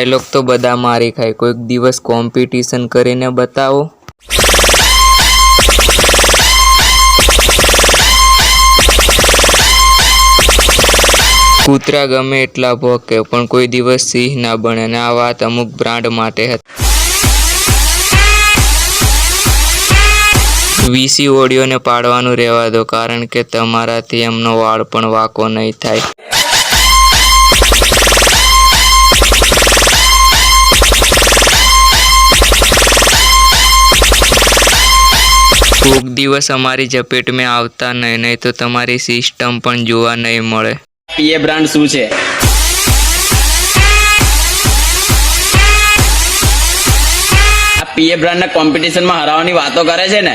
Dialog તો બધા મારી ખાય, કોઈક દિવસ કોમ્પિટિશન કરીને બતાવો। કૂતરા ગમે એટલા ભોંકે પણ કોઈ દિવસ સિંહ ના બને, અને આ વાત અમુક બ્રાન્ડ માટે હતી। વીસી ઓડિયોને પાડવાનું રહેવા દો, કારણ કે તમારાથી એમનો વાળ પણ વાંકો નહીં થાય। કોક દિવસ અમારી ઝપેટ में આવતા નહીં તો તમારી સિસ્ટમ પણ જોવા નહીં મળે। પીએ બ્રાન્ડ શું છે? આ પીએ બ્રાન્ડના કોમ્પિટિશનમાં હરાવવાની વાતો કરે છે ને।